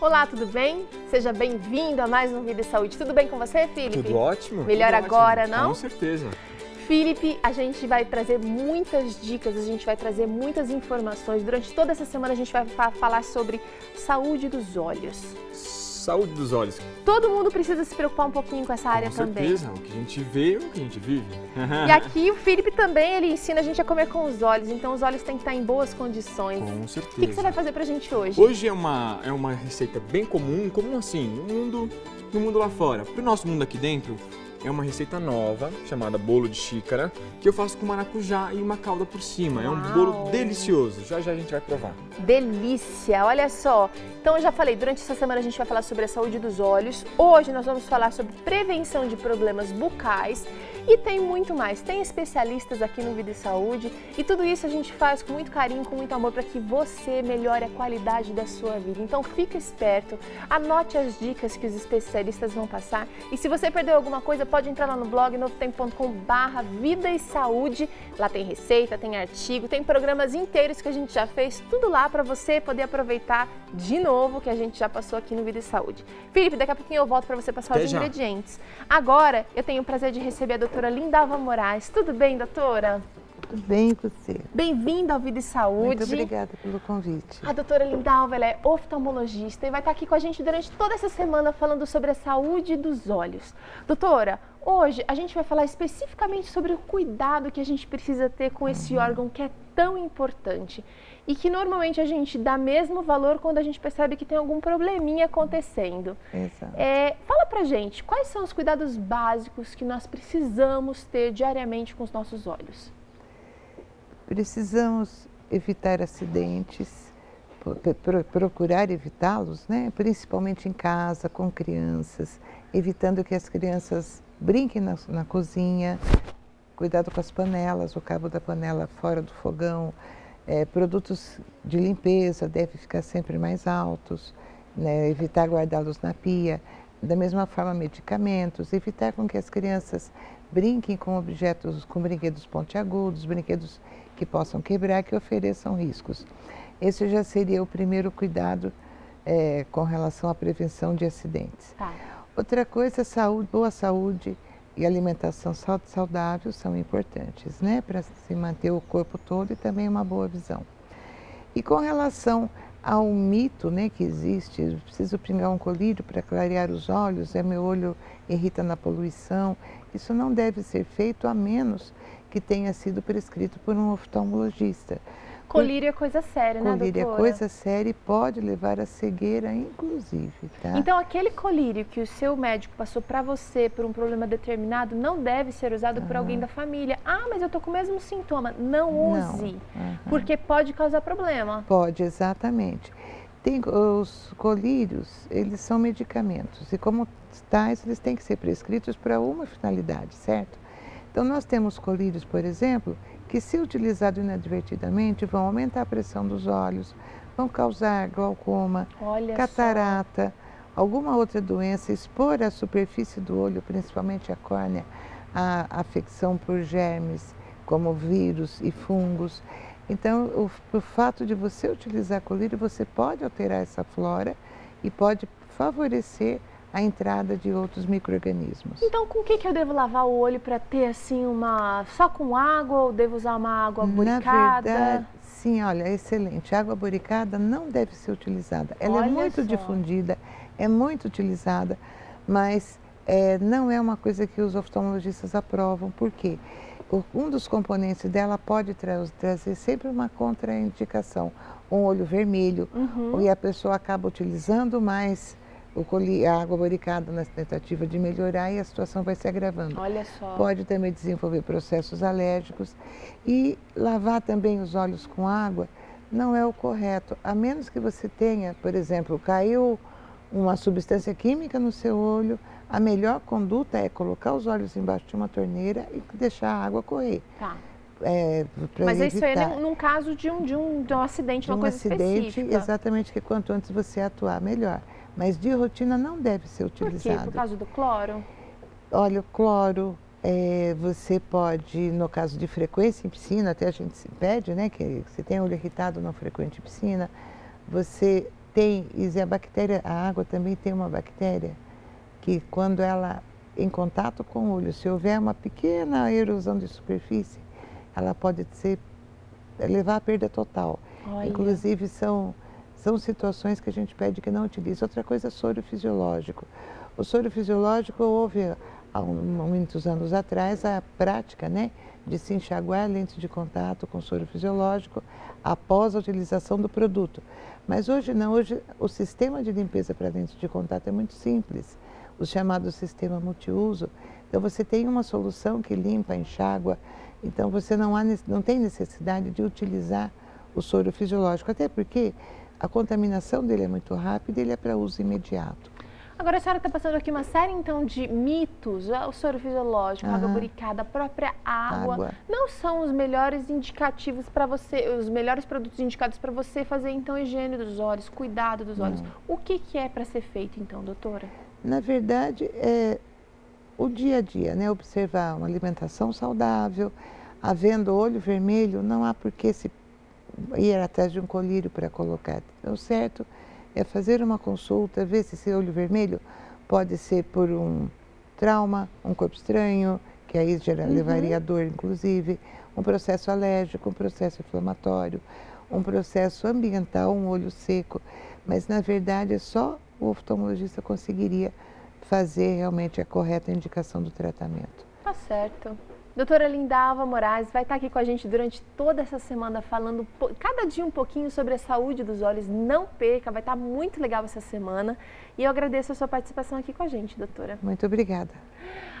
Olá, tudo bem? Seja bem-vindo a mais um Vida e Saúde. Tudo bem com você, Felipe? Tudo ótimo. Melhor tudo agora, ótimo. não? Com certeza. Felipe, a gente vai trazer muitas dicas, a gente vai trazer muitas informações. Durante toda essa semana a gente vai falar sobre saúde dos olhos. Saúde dos olhos. Todo mundo precisa se preocupar um pouquinho com essa área também. Com certeza, o que a gente vê é o que a gente vive. E aqui o Felipe também, ele ensina a gente a comer com os olhos, então os olhos têm que estar em boas condições. Com certeza. O que você vai fazer pra gente hoje? Hoje é uma receita bem comum, comum assim, no mundo lá fora. Pro nosso mundo aqui dentro, é uma receita nova, chamada bolo de xícara, que eu faço com maracujá e uma calda por cima. Uau. É um bolo delicioso, já já a gente vai provar. Delícia, olha só. Então eu já falei, durante essa semana a gente vai falar sobre a saúde dos olhos. Hoje nós vamos falar sobre prevenção de problemas bucais e tem muito mais. Tem especialistas aqui no Vida e Saúde e tudo isso a gente faz com muito carinho, com muito amor para que você melhore a qualidade da sua vida. Então fica esperto, anote as dicas que os especialistas vão passar e se você perdeu alguma coisa, pode entrar lá no blog novotempo.com/vida e saúde. Lá tem receita, tem artigo, tem programas inteiros que a gente já fez, tudo lá para você poder aproveitar de novo que a gente já passou aqui no Vida e Saúde. Felipe, daqui a pouquinho eu volto para você passar os ingredientes. Agora eu tenho o prazer de receber a doutora Lindalva Moraes. Tudo bem, doutora? Tudo bem, e você? Bem-vinda ao Vida e Saúde. Muito obrigada pelo convite. A doutora Lindalva, ela é oftalmologista e vai estar aqui com a gente durante toda essa semana falando sobre a saúde dos olhos. Doutora, hoje a gente vai falar especificamente sobre o cuidado que a gente precisa ter com esse órgão que é tão importante e que normalmente a gente dá mesmo valor quando a gente percebe que tem algum probleminha acontecendo. Exato. Fala pra gente, quais são os cuidados básicos que nós precisamos ter diariamente com os nossos olhos? Precisamos evitar acidentes, procurar evitá-los, né? Principalmente em casa, com crianças, evitando que as crianças brinquem na cozinha, cuidado com as panelas, o cabo da panela fora do fogão, produtos de limpeza devem ficar sempre mais altos, né? Evitar guardá-los na pia, da mesma forma medicamentos, evitar com que as crianças brinquem com objetos, com brinquedos pontiagudos, brinquedos que possam quebrar, que ofereçam riscos. Esse já seria o primeiro cuidado com relação à prevenção de acidentes. Tá. Outra coisa, boa saúde e alimentação saudável são importantes, né? Para se manter o corpo todo e também uma boa visão. E com relação ao mito, né, que existe, eu preciso pingar um colírio para clarear os olhos, meu olho irrita na poluição, isso não deve ser feito a menos que tenha sido prescrito por um oftalmologista. Colírio é coisa séria, né, doutora? Colírio é coisa séria e pode levar à cegueira, inclusive, tá? Então, aquele colírio que o seu médico passou para você por um problema determinado não deve ser usado por alguém da família. Ah, mas eu tô com o mesmo sintoma. Não use, porque pode causar problema. Pode, exatamente. Os colírios, eles são medicamentos e como tais, eles têm que ser prescritos para uma finalidade, certo? Então, nós temos colírios, por exemplo, que se utilizados inadvertidamente vão aumentar a pressão dos olhos, vão causar glaucoma, catarata, alguma outra doença, expor a superfície do olho, principalmente a córnea, a afecção por germes, como vírus e fungos. Então, o fato de você utilizar colírio, você pode alterar essa flora e pode favorecer a entrada de outros micro-organismos. Então, com o que eu devo lavar o olho para ter assim só com água ou devo usar uma água boricada? Na verdade, sim, olha, excelente. A água boricada não deve ser utilizada. Ela é muito difundida, é muito utilizada, mas não é uma coisa que os oftalmologistas aprovam. Por quê? Um dos componentes dela pode trazer sempre uma contraindicação, um olho vermelho, e a pessoa acaba utilizando mais a água boricada na tentativa de melhorar e a situação vai se agravando. Olha só. Pode também desenvolver processos alérgicos e lavar também os olhos com água não é o correto, a menos que você tenha, por exemplo, caiu uma substância química no seu olho, a melhor conduta é colocar os olhos embaixo de uma torneira e deixar a água correr. Tá. Mas isso aí é num caso de um acidente, uma coisa específica. Exatamente, que quanto antes você atuar, melhor. Mas de rotina não deve ser utilizado. Por quê? Por causa do cloro? Olha, o cloro, você pode, no caso de frequência em piscina, até a gente se pede, né, que você tem olho irritado, não frequente em piscina, você tem, e a bactéria, a água também tem uma bactéria que quando ela em contato com o olho, se houver uma pequena erosão de superfície, ela pode levar à perda total. Olha. Inclusive são situações que a gente pede que não utilize. Outra coisa é soro fisiológico. O soro fisiológico houve há muitos anos atrás a prática, né, de se enxaguar a lente de contato com soro fisiológico após a utilização do produto. Mas hoje não, hoje o sistema de limpeza para lente de contato é muito simples, o chamado sistema multiuso. Então você tem uma solução que limpa, enxágua, então você não tem necessidade de utilizar o soro fisiológico, até porque a contaminação dele é muito rápida e ele é para uso imediato. Agora a senhora está passando aqui uma série então de mitos, o soro fisiológico, a água boricada, a própria água, não são os melhores indicativos para você, os melhores produtos indicados para você fazer então higiene dos olhos, cuidado dos olhos. O que é para ser feito então, doutora? Na verdade, é o dia a dia, né? Observar uma alimentação saudável, havendo olho vermelho, não há por que se ir atrás de um colírio para colocar. O certo é fazer uma consulta, ver se esse olho vermelho pode ser por um trauma, um corpo estranho, que aí já levaria a dor, inclusive, um processo alérgico, um processo inflamatório, um processo ambiental, um olho seco. Mas, na verdade, só o oftalmologista conseguiria fazer realmente a correta indicação do tratamento. Tá certo. Doutora Lindalva Moraes vai estar aqui com a gente durante toda essa semana falando cada dia um pouquinho sobre a saúde dos olhos. Não perca, vai estar muito legal essa semana. E eu agradeço a sua participação aqui com a gente, doutora. Muito obrigada.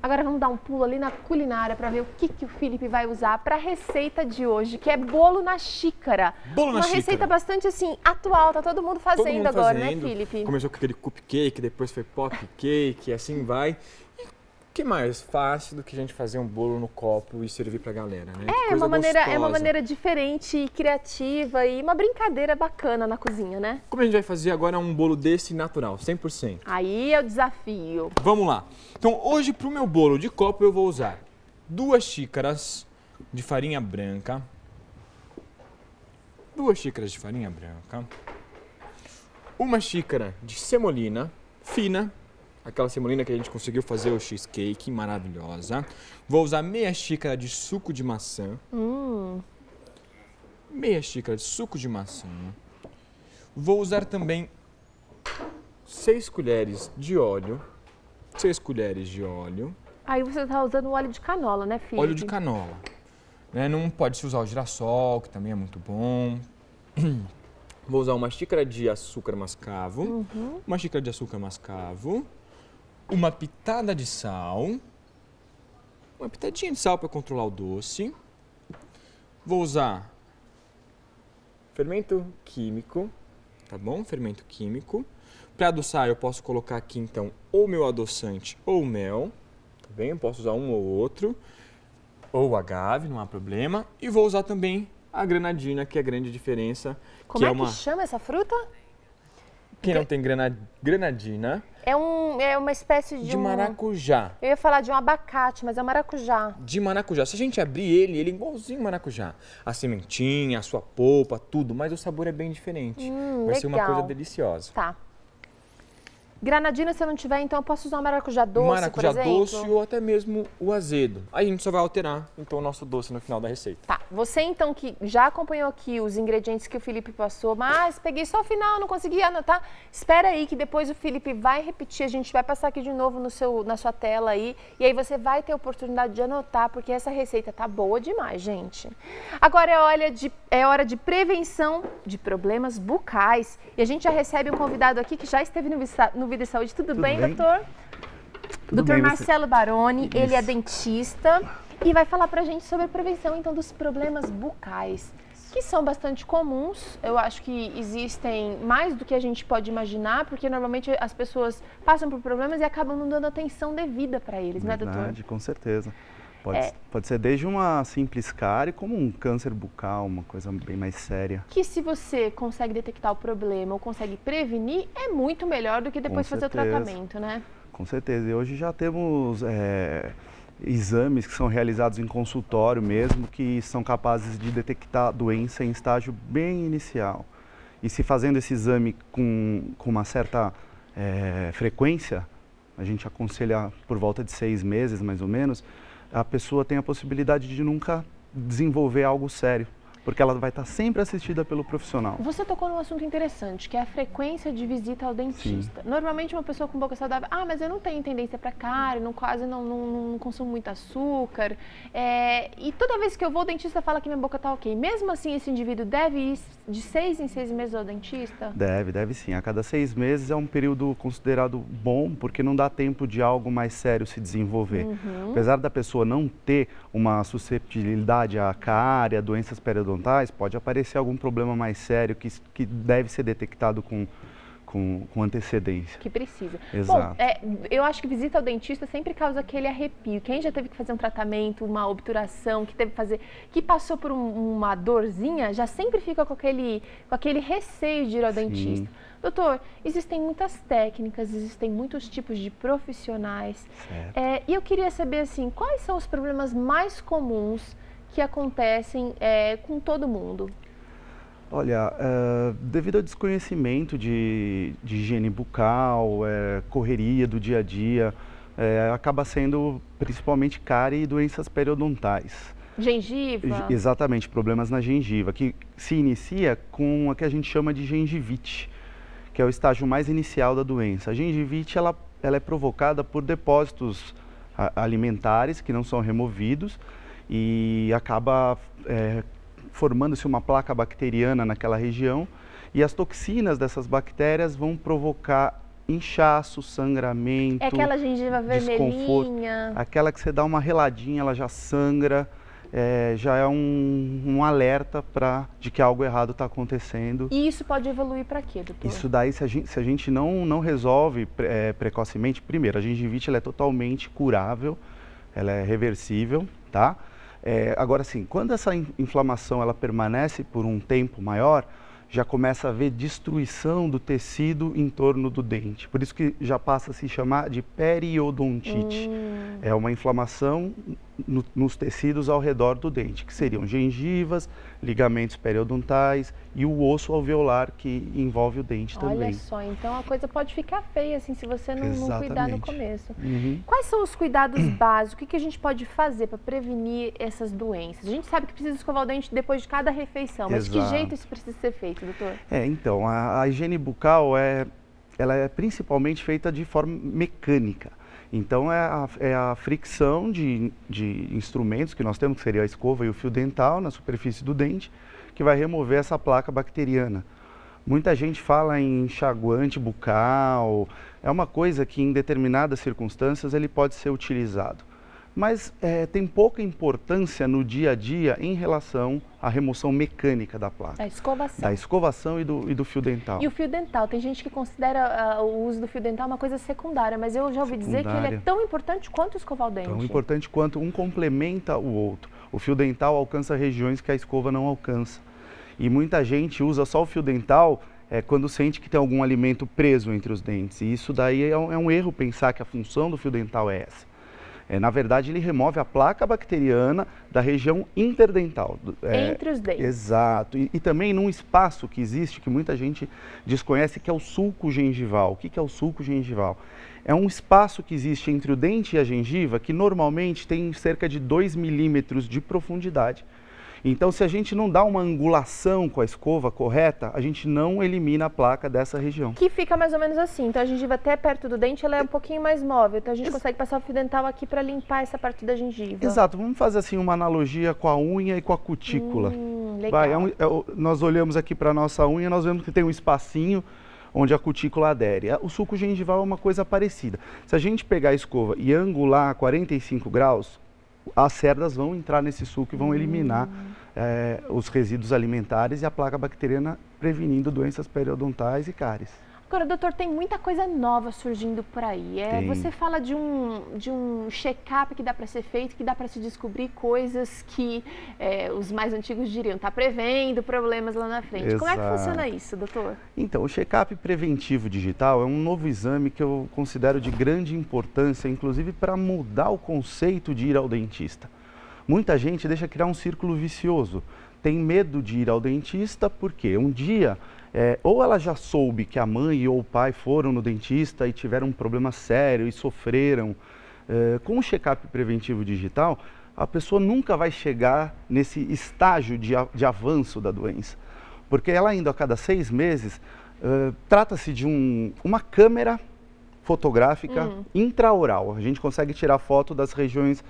Agora vamos dar um pulo ali na culinária para ver o que o Felipe vai usar para a receita de hoje, que é bolo na xícara. Bolo na xícara. Uma receita bastante assim atual, tá todo mundo fazendo agora, né, Felipe? Começou com aquele cupcake, depois foi pop cake, e assim vai. O que mais fácil do que a gente fazer um bolo no copo e servir pra galera, né? É uma maneira diferente e criativa e uma brincadeira bacana na cozinha, né? Como a gente vai fazer agora um bolo desse natural, 100%. Aí é o desafio. Vamos lá. Então hoje pro meu bolo de copo eu vou usar 2 xícaras de farinha branca. 2 xícaras de farinha branca. 1 xícara de semolina fina. Aquela semolina que a gente conseguiu fazer o cheesecake, maravilhosa. Vou usar meia xícara de suco de maçã. Meia xícara de suco de maçã. Vou usar também 6 colheres de óleo. 6 colheres de óleo. Aí você está usando óleo de canola, né, Felipe? Óleo de canola. Né? Não pode se usar o girassol, que também é muito bom. Vou usar 1 xícara de açúcar mascavo. 1 xícara de açúcar mascavo. 1 pitada de sal, uma pitadinha de sal para controlar o doce. Vou usar fermento químico, tá bom? Fermento químico. Para adoçar eu posso colocar aqui então ou meu adoçante ou mel, tá bem? Eu posso usar um ou outro, ou agave, não há problema. E vou usar também a granadina, que é a grande diferença. Como é que chama essa fruta? Quem não tem granadina... É uma espécie de maracujá. Eu ia falar de um abacate, mas é maracujá. De maracujá. Se a gente abrir ele é igualzinho maracujá. A sementinha, a sua polpa, tudo, mas o sabor é bem diferente. Vai ser uma coisa deliciosa. Tá. Granadina, se eu não tiver, então eu posso usar maracujá doce, por exemplo? Maracujá doce ou até mesmo o azedo. Aí a gente só vai alterar, então, o nosso doce no final da receita. Tá. Você, então, que já acompanhou aqui os ingredientes que o Felipe passou, mas peguei só o final, não consegui anotar. Espera aí que depois o Felipe vai repetir, a gente vai passar aqui de novo na sua tela aí. E aí você vai ter a oportunidade de anotar, porque essa receita tá boa demais, gente. Agora é hora de prevenção de problemas bucais. E a gente já recebe um convidado aqui que já esteve no Vida e Saúde. Tudo bem, doutor? Doutor Marcelo Baroni, ele é dentista e vai falar pra gente sobre a prevenção, então, dos problemas bucais, que são bastante comuns. Eu acho que existem mais do que a gente pode imaginar, porque normalmente as pessoas passam por problemas e acabam não dando atenção devida para eles, né, doutor? Verdade, com certeza. Pode ser desde uma simples cárie como um câncer bucal, uma coisa bem mais séria. Que se você consegue detectar o problema ou consegue prevenir, é muito melhor do que depois fazer o tratamento, né? Com certeza. E hoje já temos exames que são realizados em consultório mesmo, que são capazes de detectar a doença em estágio bem inicial. E se fazendo esse exame com uma certa frequência, a gente aconselha por volta de 6 meses, mais ou menos, a pessoa tem a possibilidade de nunca desenvolver algo sério, porque ela vai estar sempre assistida pelo profissional. Você tocou num assunto interessante, que é a frequência de visita ao dentista. Sim. Normalmente uma pessoa com boca saudável, mas eu não tenho tendência para cárie, quase não consumo muito açúcar, e toda vez que eu vou, o dentista fala que minha boca está ok. Mesmo assim, esse indivíduo deve ir de 6 em 6 meses ao dentista? Deve sim. A cada 6 meses é um período considerado bom, porque não dá tempo de algo mais sério se desenvolver. Apesar da pessoa não ter uma susceptibilidade à cárie, a doenças periodontais, pode aparecer algum problema mais sério que deve ser detectado com antecedência. Que precisa. Exato. Bom, eu acho que visita ao dentista sempre causa aquele arrepio. Quem já teve que fazer um tratamento, uma obturação, que passou por uma dorzinha, já sempre fica com aquele receio de ir ao dentista. Doutor, existem muitas técnicas, existem muitos tipos de profissionais. E eu queria saber, assim, quais são os problemas mais comuns que acontecem com todo mundo? Olha, devido ao desconhecimento de higiene bucal, correria do dia a dia, acaba sendo principalmente cárie e doenças periodontais. Gengiva? Exatamente, problemas na gengiva, que se inicia com a que a gente chama de gengivite, que é o estágio mais inicial da doença. A gengivite ela é provocada por depósitos alimentares que não são removidos, e acaba formando-se uma placa bacteriana naquela região, e as toxinas dessas bactérias vão provocar inchaço, sangramento, aquela gengiva vermelhinha, aquela que você dá uma reladinha, ela já sangra, já é um alerta de que algo errado está acontecendo. E isso pode evoluir para quê, doutor? Isso daí, se a gente não resolve precocemente, primeiro, a gengivite ela é totalmente curável, ela é reversível, tá? Agora sim, quando essa inflamação ela permanece por um tempo maior, já começa a haver destruição do tecido em torno do dente. Por isso que já passa a se chamar de periodontite. É uma inflamação nos tecidos ao redor do dente, que seriam gengivas, ligamentos periodontais e o osso alveolar que envolve o dente também. Olha só, então a coisa pode ficar feia assim se você não cuidar no começo. Uhum. Quais são os cuidados básicos? O que a gente pode fazer para prevenir essas doenças? A gente sabe que precisa escovar o dente depois de cada refeição, mas de que jeito isso precisa ser feito, doutor? Então, a higiene bucal ela é principalmente feita de forma mecânica. Então, é a fricção de instrumentos que nós temos, que seria a escova e o fio dental na superfície do dente, que vai remover essa placa bacteriana. Muita gente fala em enxaguante bucal, é uma coisa que em determinadas circunstâncias ele pode ser utilizado. Mas tem pouca importância no dia a dia em relação à remoção mecânica da placa. Da escovação. Da escovação e do fio dental. E o fio dental, tem gente que considera o uso do fio dental uma coisa secundária, mas eu já ouvi dizer que ele é tão importante quanto escovar o dente. Tão importante quanto um complementa o outro. O fio dental alcança regiões que a escova não alcança. E muita gente usa só o fio dental quando sente que tem algum alimento preso entre os dentes. E isso daí é um erro pensar que a função do fio dental é essa. Na verdade, ele remove a placa bacteriana da região interdental. Entre os dentes. Exato. E também num espaço que existe, que muita gente desconhece, que é o sulco gengival. O que é o sulco gengival? É um espaço que existe entre o dente e a gengiva, que normalmente tem cerca de 2 milímetros de profundidade. Então, se a gente não dá uma angulação com a escova correta, a gente não elimina a placa dessa região. Que fica mais ou menos assim. Então, a gengiva até perto do dente, ela é um pouquinho mais móvel. Então, a gente consegue passar o fio dental aqui para limpar essa parte da gengiva. Exato. Vamos fazer assim uma analogia com a unha e com a cutícula. Legal. Nós olhamos aqui para a nossa unha, nós vemos que tem um espacinho onde a cutícula adere. O sulco gengival é uma coisa parecida. Se a gente pegar a escova e angular a 45 graus, as cerdas vão entrar nesse sulco e vão eliminar os resíduos alimentares e a placa bacteriana, prevenindo doenças periodontais e cáries. Agora, doutor, tem muita coisa nova surgindo por aí. Você fala de um check-up que dá para ser feito, que dá para se descobrir coisas que os mais antigos diriam, está prevendo problemas lá na frente. Exato. Como é que funciona isso, doutor? Então, o check-up preventivo digital é um novo exame que eu considero de grande importância, inclusive para mudar o conceito de ir ao dentista. Muita gente deixa criar um círculo vicioso. tem medo de ir ao dentista porque um dia, ou ela já soube que a mãe ou o pai foram no dentista e tiveram um problema sério e sofreram. Com o check-up preventivo digital, a pessoa nunca vai chegar nesse estágio de avanço da doença. Porque ela indo a cada 6 meses, trata-se de uma câmera fotográfica intraoral. A gente consegue tirar foto das regiões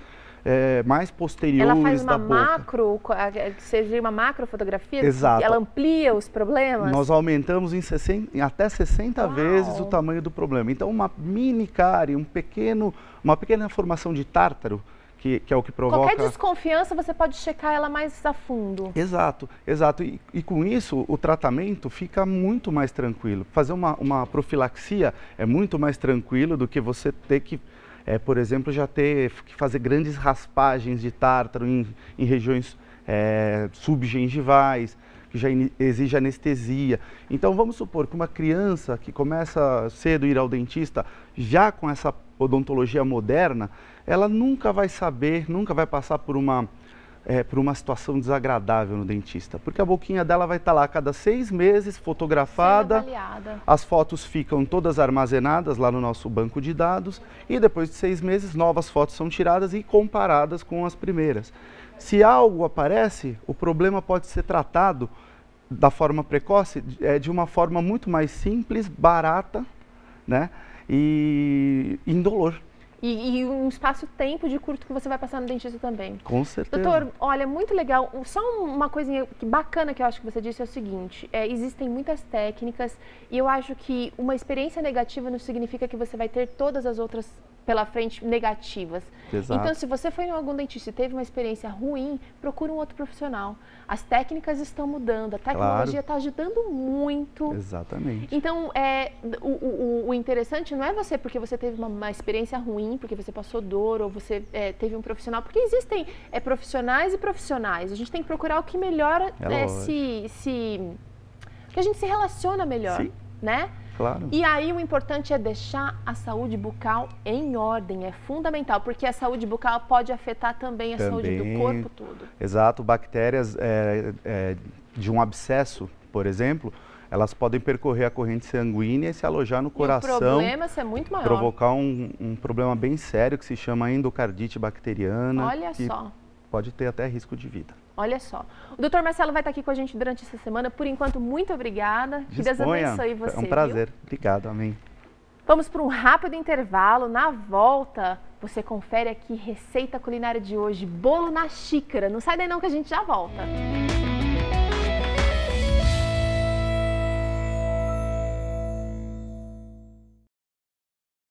mais posteriores da boca. Ela faz seja uma macrofotografia? Exato. Ela amplia os problemas? Nós aumentamos em até 60 vezes o tamanho do problema. Então, uma mini cárie, uma pequena formação de tártaro, que é o que provoca... Qualquer desconfiança, você pode checar ela mais a fundo. Exato, exato. E com isso, o tratamento fica muito mais tranquilo. Fazer uma profilaxia é muito mais tranquilo do que você ter que, por exemplo, já ter que fazer grandes raspagens de tártaro em regiões subgengivais, que já exige anestesia. Então, vamos supor que uma criança que começa cedo a ir ao dentista, já com essa odontologia moderna, ela nunca vai saber, nunca vai passar por uma situação desagradável no dentista, porque a boquinha dela vai estar lá a cada 6 meses, fotografada, as fotos ficam todas armazenadas lá no nosso banco de dados e depois de 6 meses novas fotos são tiradas e comparadas com as primeiras. Se algo aparece, o problema pode ser tratado da forma precoce, de uma forma muito mais simples, barata, né, e indolor. E um espaço-tempo de curto que você vai passar no dentista também. Com certeza. Doutor, olha, muito legal. Só uma coisinha bacana que eu acho que você disse é o seguinte, existem muitas técnicas e eu acho que uma experiência negativa não significa que você vai ter todas as outras pela frente negativas. Exato. Então, se você foi em algum dentista e teve uma experiência ruim, procura um outro profissional. As técnicas estão mudando, a tecnologia está ajudando muito. Exatamente. Então, o interessante não é você porque você teve uma experiência ruim, porque você passou dor ou você teve um profissional, porque existem profissionais e profissionais. A gente tem que procurar o que melhora, que a gente se relaciona melhor, sim, né? Claro. E aí o importante é deixar a saúde bucal em ordem, é fundamental, porque a saúde bucal pode afetar também a saúde do corpo todo. Exato, bactérias de um abscesso, por exemplo, elas podem percorrer a corrente sanguínea e se alojar no coração. O problema é muito maior. Provocar um problema bem sério que se chama endocardite bacteriana. Olha só. Pode ter até risco de vida. Olha só. O doutor Marcelo vai estar aqui com a gente durante essa semana. Por enquanto, muito obrigada. Que Deus abençoe você. É um prazer. Viu? Obrigado, amém. Vamos para um rápido intervalo. Na volta, você confere aqui receita culinária de hoje, bolo na xícara. Não sai daí não que a gente já volta.